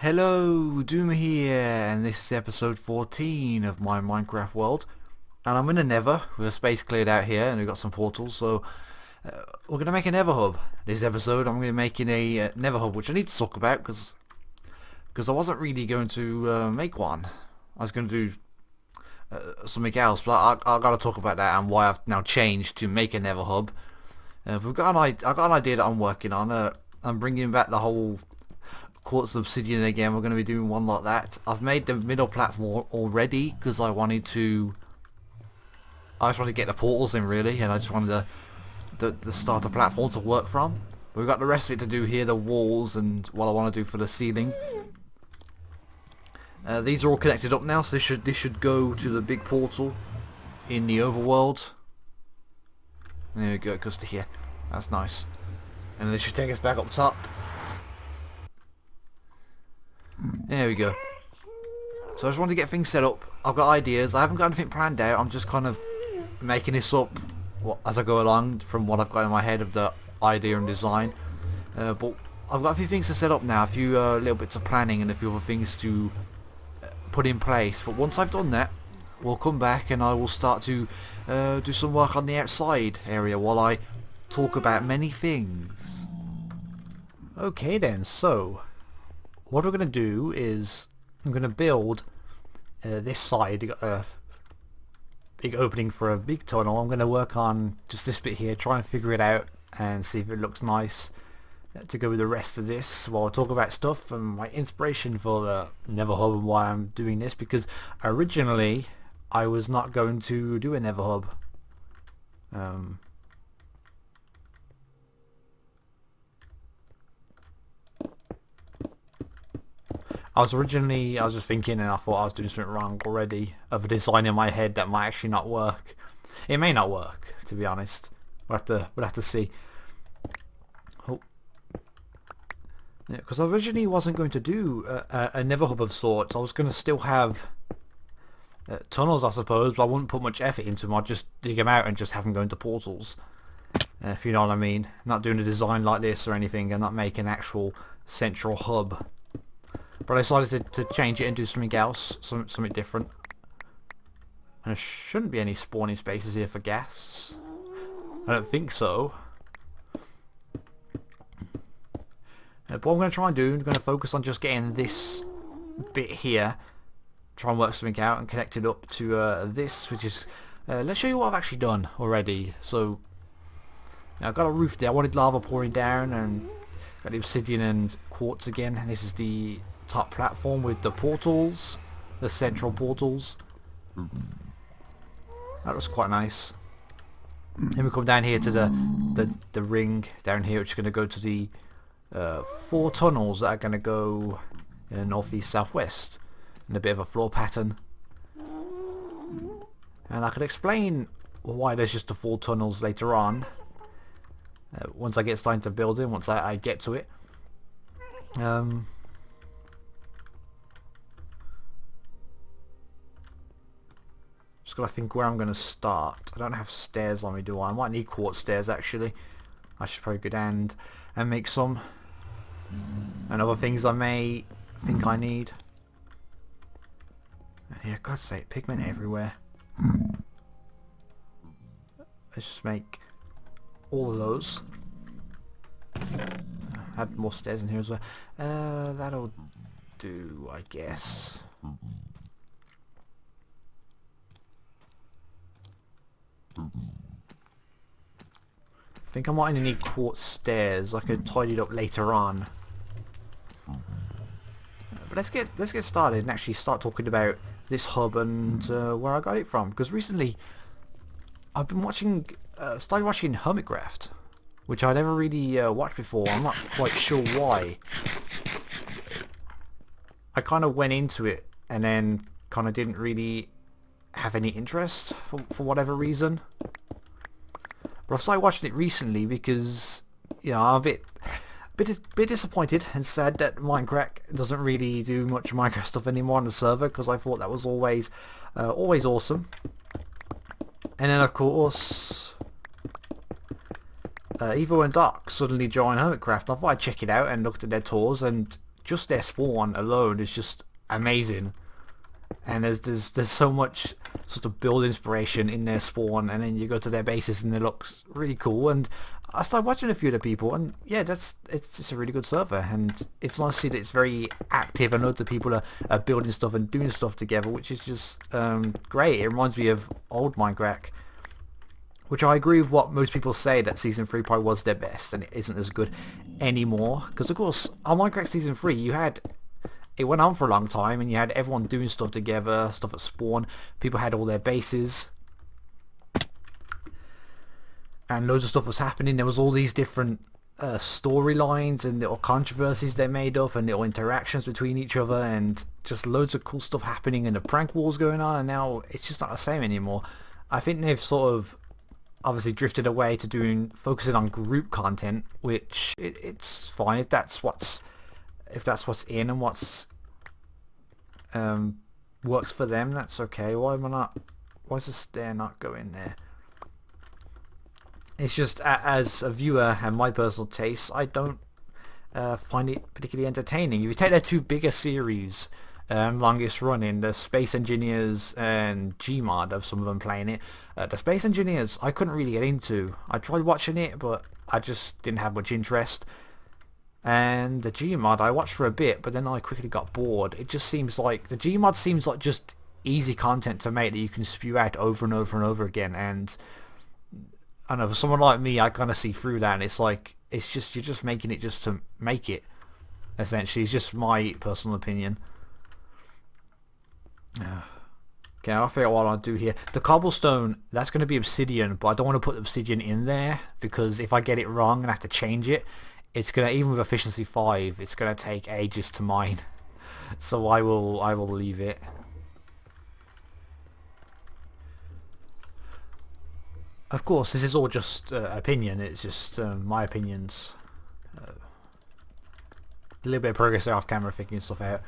Hello, Doom here, and this is episode 14 of my Minecraft world. And I'm in a Nether, with a space cleared out here, and we've got some portals, so we're going to make a Nether hub. This episode I'm going to be making a Nether hub, which I need to talk about, because I wasn't really going to make one. I was going to do something else, but I've got to talk about that and why I've now changed to make a Nether hub. I've got an idea that I'm working on. I'm bringing back the whole quartz obsidian again. We're going to be doing one like that. I've made the middle platform already because I just wanted to get the portals in really, and I just wanted the starter platform to work from. We've got the rest of it to do here, the walls and what I want to do for the ceiling. These are all connected up now, so this should go to the big portal in the overworld. There we go, it goes to here. That's nice. And this should take us back up top. There we go. So I just wanted to get things set up. I've got ideas. I haven't got anything planned out. I'm just kind of making this up as I go along from what I've got in my head of the idea and design. But I've got a few things to set up now. A few little bits of planning and a few other things to put in place. But once I've done that, we'll come back and I will start to do some work on the outside area while I talk about many things. Okay then, so what we're going to do is I'm going to build this side. Got a big opening for a big tunnel. I'm going to work on just this bit here, try and figure it out and see if it looks nice to go with the rest of this while I talk about stuff and my inspiration for the Nether hub and why I'm doing this, because originally I was not going to do a Nether hub. I was just thinking, and I thought I was doing something wrong already of a design in my head that might actually not work. It may not work, to be honest. We'll have to see. Oh, yeah, because I originally wasn't going to do a Nether hub of sorts. I was going to still have tunnels, I suppose, but I wouldn't put much effort into them. I'd just dig them out and just have them go into portals. If you know what I mean. Not doing a design like this or anything, and not make an actual central hub. But I decided to change it and do something else, something different. And there shouldn't be any spawning spaces here for guests. I don't think so. But what I'm going to try and do, I'm going to focus on just getting this bit here. Try and work something out and connect it up to this, which is... let's show you what I've actually done already. So, I've got a roof there. I wanted lava pouring down, and got the obsidian and quartz again. And this is the top platform with the portals, the central portals. That was quite nice. Then we come down here to the ring down here, which is going to go to the 4 tunnels that are going to go north, east, south, west, and a bit of a floor pattern. And I could explain why there's just the 4 tunnels later on, once I get started to build it, once I get to it. Just gotta think where I'm gonna start. I don't have stairs on me, do I? I might need quartz stairs actually. I should probably go down and make some. And other things I may think I need. Yeah, God's sake, pigment everywhere. Let's just make all of those. Add more stairs in here as well. That'll do, I guess. I think I might only need quartz stairs. I could tidy it up later on. But let's get started and actually start talking about this hub and where I got it from. Because recently I've been started watching Hermitcraft, which I'd never really watched before. I'm not quite sure why. I kind of went into it and then kind of didn't really have any interest for whatever reason. But I've started watching it recently because, you know, I'm a bit disappointed and sad that Minecraft doesn't really do much Minecraft stuff anymore on the server, because I thought that was always awesome. And then of course Evo and Dark suddenly joined Hermitcraft. I thought I'd check it out and looked at their tours and just their spawn alone is just amazing. And there's so much sort of build inspiration in their spawn, and then you go to their bases and it looks really cool. And I started watching a few of the people, and yeah, it's just a really good server, and it's nice to see that it's very active and loads of people are building stuff and doing stuff together, which is just great. It reminds me of old Minecraft, which I agree with what most people say, that Season 3 probably was their best and it isn't as good anymore. Because of course, on Minecraft Season 3 it went on for a long time, and you had everyone doing stuff together, stuff at spawn. People had all their bases, and loads of stuff was happening. There was all these different storylines and little controversies they made up, and little interactions between each other, and just loads of cool stuff happening, and the prank wars going on. And now it's just not the same anymore. I think they've sort of obviously drifted away to focusing on group content, which it's fine if that's what's in and what's works for them. That's okay. Why is the stair not going there? It's just, as a viewer and my personal taste, I don't find it particularly entertaining. If you take their two bigger series, longest running, the Space Engineers and Gmod, of some of them playing it. The Space Engineers I couldn't really get into. I tried watching it, but I just didn't have much interest. And the Gmod I watched for a bit, but then I quickly got bored. It just seems like the Gmod seems like just easy content to make that you can spew out over and over and over again. And I don't know, for someone like me, I kind of see through that, and it's like you're just making it just to make it. Essentially, it's just my personal opinion. Okay, I'll figure out what I'll do here. The cobblestone, that's going to be obsidian, but I don't want to put obsidian in there, because if I get it wrong and have to change it, it's gonna, even with efficiency 5, it's gonna take ages to mine. So I will leave it. Of course, this is all just opinion. It's just my opinions. A little bit of progress there off camera, figuring stuff out.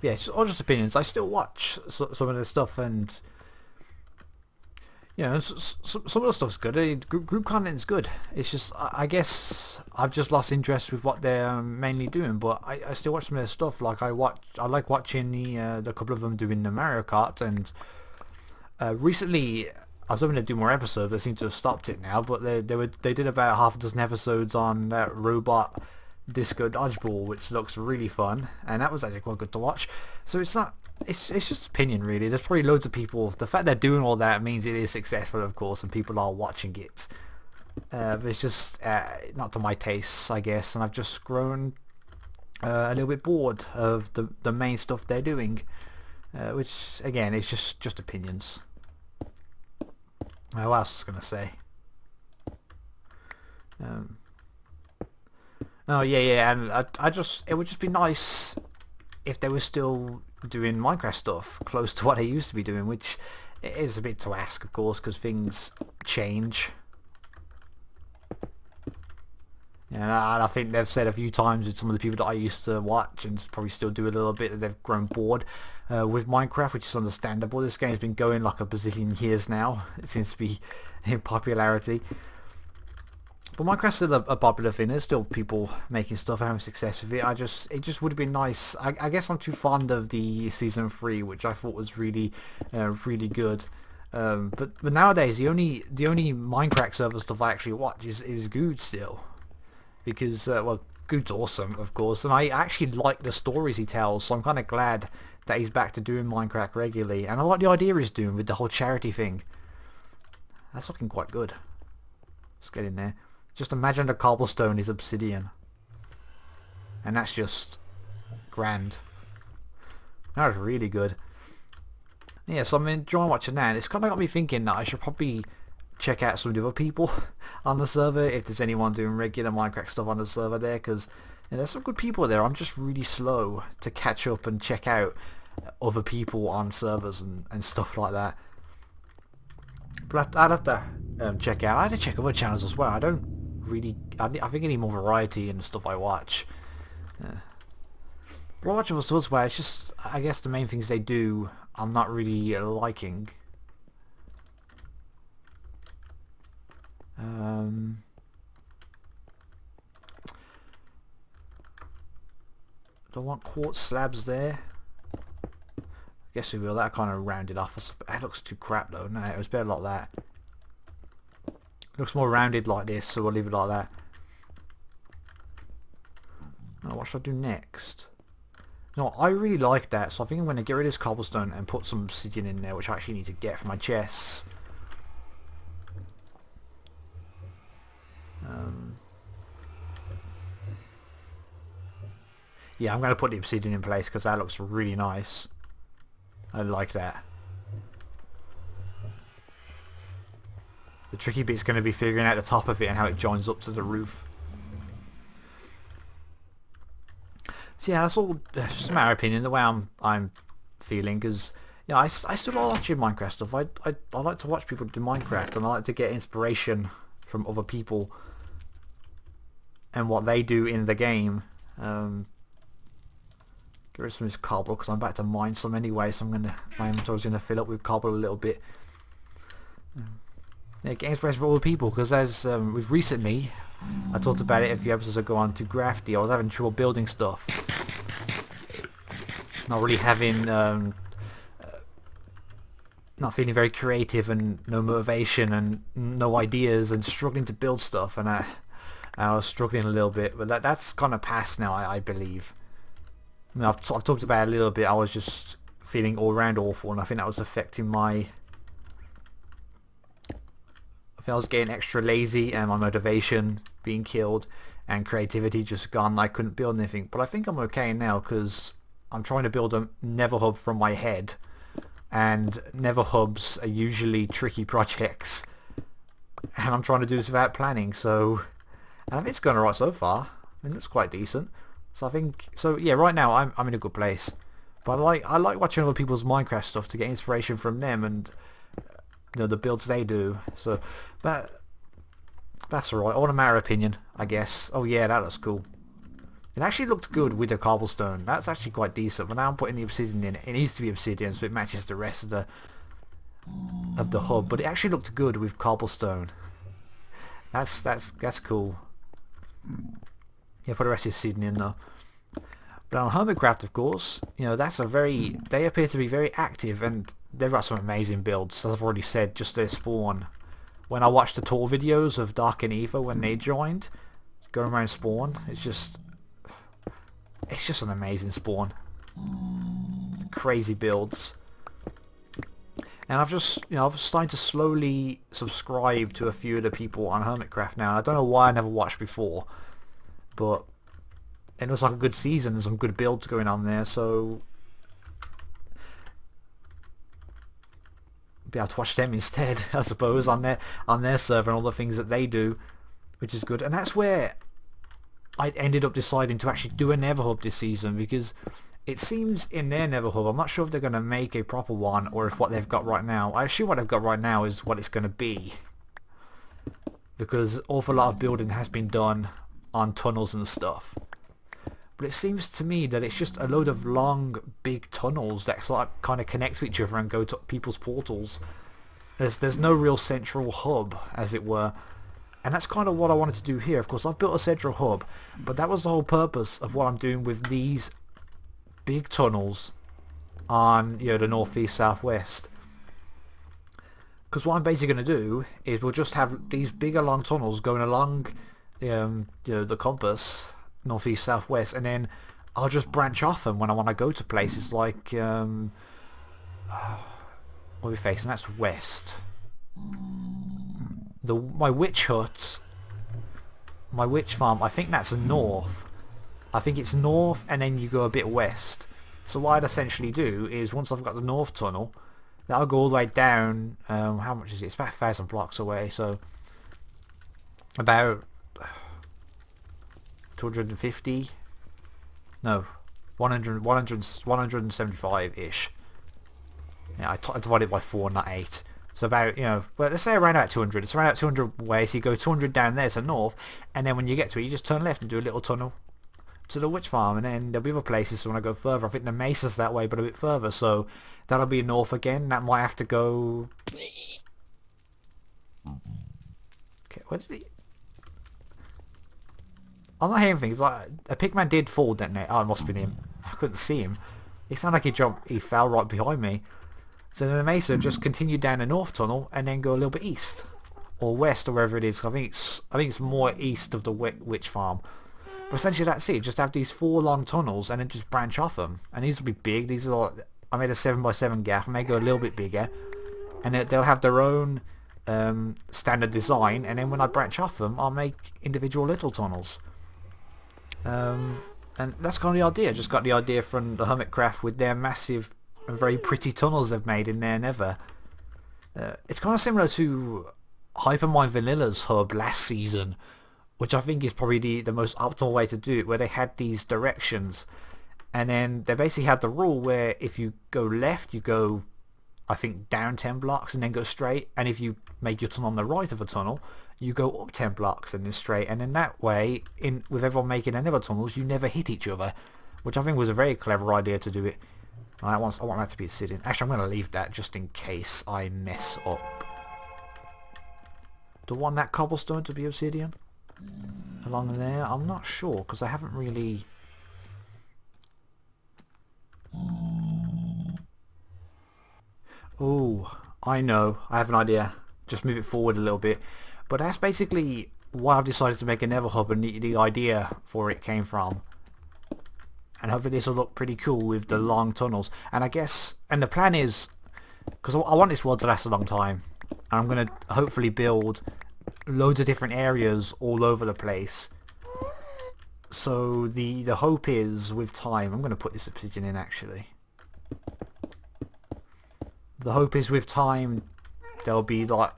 Yeah, it's all just opinions. I still watch some of the stuff, and yeah, some of the stuff's good. Group content's good. It's just, I guess I've just lost interest with what they're mainly doing. But I still watch some of their stuff. Like I like watching the couple of them doing the Mario Kart. And recently, I was hoping to do more episodes. They seem to have stopped it now. But they did about half a dozen episodes on that robot disco dodgeball, which looks really fun, and that was actually quite good to watch. So it's not. It's just opinion, really. There's probably loads of people. The fact they're doing all that means it is successful, of course, and people are watching it. But it's just not to my tastes, I guess, and I've just grown a little bit bored of the main stuff they're doing, which again is just opinions. What else was I gonna say? Oh yeah, and it would just be nice if they were still doing Minecraft stuff close to what they used to be doing, which is a bit to ask, of course, because things change. And I think they've said a few times with some of the people that I used to watch, and probably still do a little bit, that they've grown bored with Minecraft, which is understandable. This game's been going like a bazillion years now. It seems to be in popularity. But Minecraft's still a popular thing. There's still people making stuff and having success with it. It just would have been nice. I guess I'm too fond of the Season 3, which I thought was really, really good. But nowadays, the only Minecraft server stuff I actually watch is Good still. Because, well, Good's awesome, of course. And I actually like the stories he tells, so I'm kind of glad that he's back to doing Minecraft regularly. And I like the idea he's doing with the whole charity thing. That's looking quite good. Let's get in there. Just imagine the cobblestone is obsidian. And that's just grand. That was really good. Yeah, so I'm enjoying watching that. It's kind of got me thinking that I should probably check out some of the other people on the server, if there's anyone doing regular Minecraft stuff on the server there, because there's some good people there. I'm just really slow to catch up and check out other people on servers and stuff like that. But I'd have to check out. I had to check other channels as well. I think I need more variety in the stuff I watch. But I watch other stuff where it's just, I guess the main things they do I'm not really liking. Do I want quartz slabs there? I guess we will. That kind of rounded off. That looks too crap though. No, it was better like that. It looks more rounded like this, so we'll leave it like that. Now, what should I do next? No, I really like that, so I think I'm going to get rid of this cobblestone and put some obsidian in there, which I actually need to get for my chests. Yeah, I'm going to put the obsidian in place because that looks really nice. I like that. The tricky bit's going to be figuring out the top of it and how it joins up to the roof. So yeah, that's all. Just my opinion, the way I'm feeling, because yeah, I still like watching Minecraft stuff. I like to watch people do Minecraft, and I like to get inspiration from other people and what they do in the game. Get rid of some of this cobble because I'm about to mine some anyway, so my inventory's gonna fill up with cobble a little bit. Yeah, get inspiration from other people, because as we've recently, I talked about it a few episodes ago on Too Grafty, I was having trouble building stuff. Not really having, not feeling very creative and no motivation and no ideas and struggling to build stuff, and I was struggling a little bit, but that's kind of past now, I believe. I mean, I've talked about it a little bit. I was just feeling all around awful, and I think that was affecting my... I think I was getting extra lazy, and my motivation being killed, and creativity just gone. I couldn't build anything, but I think I'm okay now because I'm trying to build a Nether hub from my head, and Nether hubs are usually tricky projects, and I'm trying to do this without planning. So, and I think it's going alright so far. I mean, it's quite decent. So I think, so yeah, right now I'm in a good place. But I like watching other people's Minecraft stuff to get inspiration from them and you know, the builds they do. So, but that's alright. All in my opinion, I guess. Oh yeah, that looks cool. It actually looked good with the cobblestone. That's actually quite decent. But now I'm putting the obsidian in. It needs to be obsidian so it matches the rest of the hub. But it actually looked good with cobblestone. That's cool. Yeah, put the rest of the obsidian in though. But on Hermitcraft, of course, you know, they appear to be very active, and they've got some amazing builds, as I've already said, just their spawn. When I watched the tour videos of Dark and Eva when they joined, going around spawn, it's just an amazing spawn. Crazy builds. And I've just, you know, I've started to slowly subscribe to a few of the people on Hermitcraft now. I don't know why I never watched before, but it looks like a good season and some good builds going on there, so be able to watch them instead, I suppose, on their server and all the things that they do, which is good. And that's where I ended up deciding to actually do a Nether hub this season, because it seems in their Nether hub, I'm not sure if they're going to make a proper one or if what they've got right now, I assume what they've got right now is what it's going to be, because an awful lot of building has been done on tunnels and stuff. But it seems to me that it's just a load of long, big tunnels that sort of kind of connect to each other and go to people's portals. There's no real central hub, as it were. And that's kind of what I wanted to do here. Of course, I've built a central hub, but that was the whole purpose of what I'm doing with these big tunnels on, you know, the northeast, southwest. Because what I'm basically going to do is we'll just have these bigger, long tunnels going along, you know, the compass, northeast, southwest, and then I'll just branch off them when I want to go to places like what are we facing? That's west. My witch hut, my witch farm, I think that's north. I think it's north, and then you go a bit west. So what I'd essentially do is, once I've got the north tunnel, that'll go all the way down. How much is it? It's about 1,000 blocks away, so about 250, no, 175-ish. Yeah, I divided it by 4, not 8. So about, you know, well, let's say around about 200. It's around about 200 away, so you go 200 down there to north, and then when you get to it, you just turn left and do a little tunnel to the witch farm, and then there'll be other places. So when I go further, I think the mesa's that way, but a bit further, so that'll be north again. That might have to go... Okay, what did he... I'm not hearing things. Like, a pigman did fall, didn't it? Oh, it must have been him. couldn't see him. It sounded like he fell right behind me. So then the Mesa just continued down the north tunnel and then go a little bit east or west or wherever it is. I think it's more east of the witch farm. But essentially that's it. Just have these 4 long tunnels and then just branch off them. And these will be big. These are like, I made a 7x7 gap. I may go a little bit bigger, and they'll have their own standard design. And then when I branch off them, I'll make individual little tunnels. And that's kind of the idea. Just got the idea from the Hermitcraft with their massive and very pretty tunnels they've made in their Nether. It's kind of similar to Hypermine Vanilla's hub last season, which I think is probably the most optimal way to do it, where they had these directions, and then they basically had the rule where if you go left, you go, I think, down 10 blocks and then go straight, and if you make your tunnel on the right of a tunnel, you go up 10 blocks and then straight, and in that way, with everyone making their Nether tunnels, you never hit each other, which I think was a very clever idea to do it. I want that to be obsidian. Actually, I'm going to leave that just in case I mess up. Do I want that cobblestone to be obsidian? Along there? I'm not sure, because I haven't really... Oh, I know. I have an idea. Just move it forward a little bit. But that's basically why I've decided to make a Nether hub, and the idea for it came from. And hopefully this will look pretty cool with the long tunnels. And I guess, and the plan is, because I want this world to last a long time, and I'm going to hopefully build loads of different areas all over the place. So the hope is, with time, I'm going to put this obsidian in actually. The hope is with time there'll be like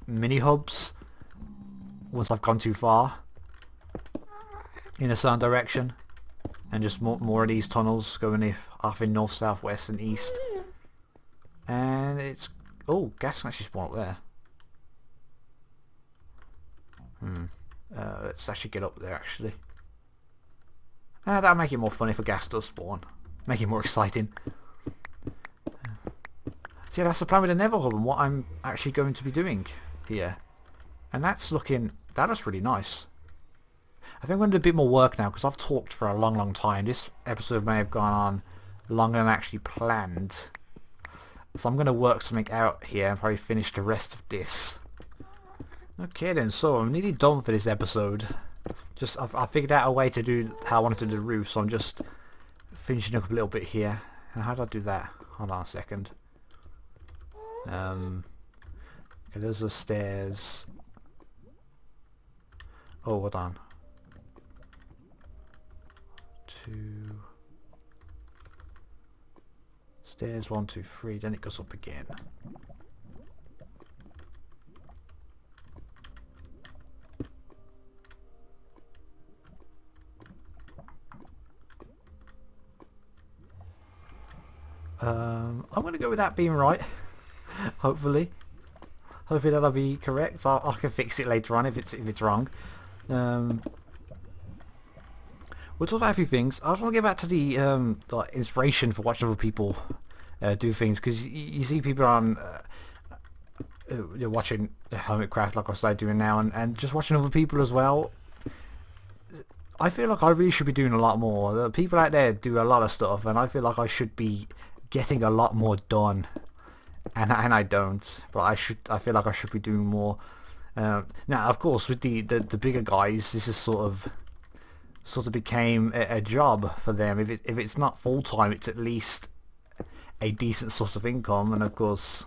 mini hubs once I've gone too far in a certain direction, and just more of these tunnels going off in north, south, west and east. And it's... oh, gas can actually spawn up there. Let's actually get up there actually. That'll make it more fun if a gas does spawn. Make it more exciting. So yeah, that's the plan with the Nether hub and what I'm actually going to be doing here. And that looks really nice. I think I'm going to do a bit more work now because I've talked for a long time. This episode may have gone on longer than actually planned. So I'm going to work something out here and probably finish the rest of this. Okay then, so I'm nearly done for this episode. I figured out a way to do how I wanted to do the roof, so I'm just finishing up a little bit here. And how do I do that? Hold on a second. Okay, there's the stairs. Oh, hold on. 2 stairs, 1, 2, 3. Then it goes up again. I'm going to go with that being right. Hopefully that'll be correct. I can fix it later on if it's wrong. We'll talk about a few things. I just want to get back to the inspiration for watching other people do things, because you see people on watching Hermitcraft like I started doing now, and just watching other people as well. I feel like I really should be doing a lot more. The people out there do a lot of stuff, and I feel like I should be getting a lot more done, and I don't. But I feel like I should be doing more. Now, of course, with the bigger guys, this is sort of became a job for them. If it's not full time, it's at least a decent source of income. And of course,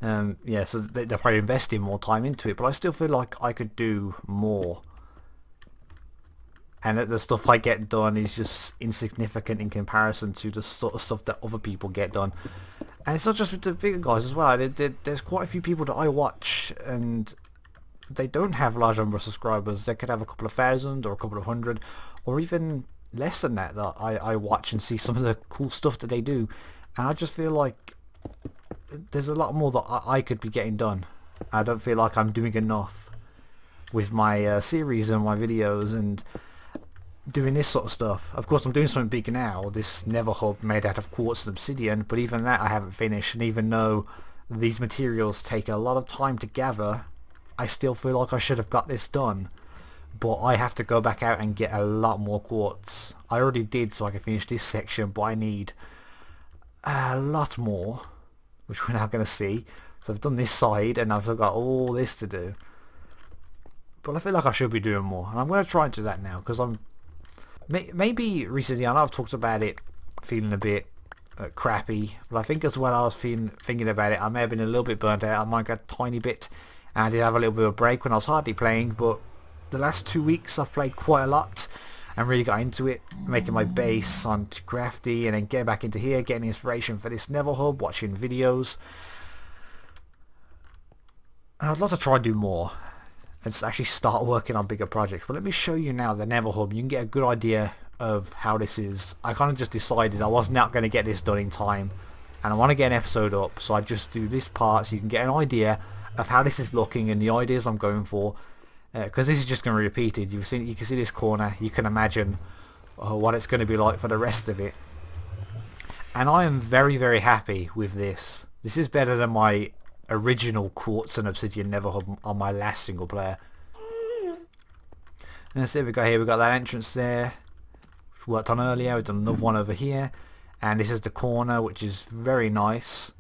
yeah, so they're probably investing more time into it. But I still feel like I could do more. And the stuff I get done is just insignificant in comparison to the sort of stuff that other people get done. And it's not just with the bigger guys as well. There's quite a few people that I watch, and they don't have a large number of subscribers. They could have a couple of thousand or a couple of hundred, or even less than that I watch and see some of the cool stuff that they do. And I just feel like there's a lot more that I could be getting done. I don't feel like I'm doing enough with my series and my videos and doing this sort of stuff. Of course, I'm doing something big now, this Nether hub made out of quartz and obsidian, but even that I haven't finished. And even though these materials take a lot of time to gather, I still feel like I should have got this done. but I have to go back out and get a lot more quartz. I already did so I can finish this section, but I need a lot more, which we're now going to see. So I've done this side and I've still got all this to do, but I feel like I should be doing more, and I'm going to try and do that now, because I'm maybe recently, I know I've talked about it feeling a bit crappy, but I think as well I was thinking about it, I may have been a little bit burnt out. I might get a tiny bit, and I did have a little bit of a break when I was hardly playing, but the last 2 weeks I've played quite a lot and really got into it, making my base on Crafty, and then getting back into here, getting inspiration for this Nether hub, watching videos. And I'd love to try and do more and just actually start working on bigger projects. But let me show you now the Nether hub. You can get a good idea of how this is. I kind of just decided I was not going to get this done in time, and I want to get an episode up, so I just do this part so you can get an idea of how this is looking and the ideas I'm going for, because this is just going to be repeated. You can see this corner, you can imagine what it's going to be like for the rest of it, and I am very, very happy with this. This is better than my original quartz and obsidian Nether hub on my last single player. And so we got here, we got that entrance there, which we worked on earlier. We've done another one over here, and this is the corner, which is very nice.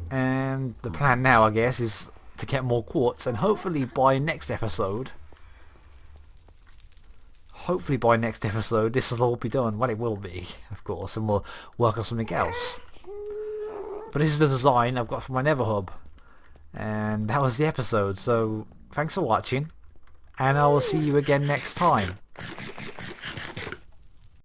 And the plan now, I guess, is to get more quartz, and hopefully by next episode this will all be done. Well, it will be, of course, and we'll work on something else. But this is the design I've got for my Nether hub, and that was the episode. So thanks for watching, and I will see you again next time.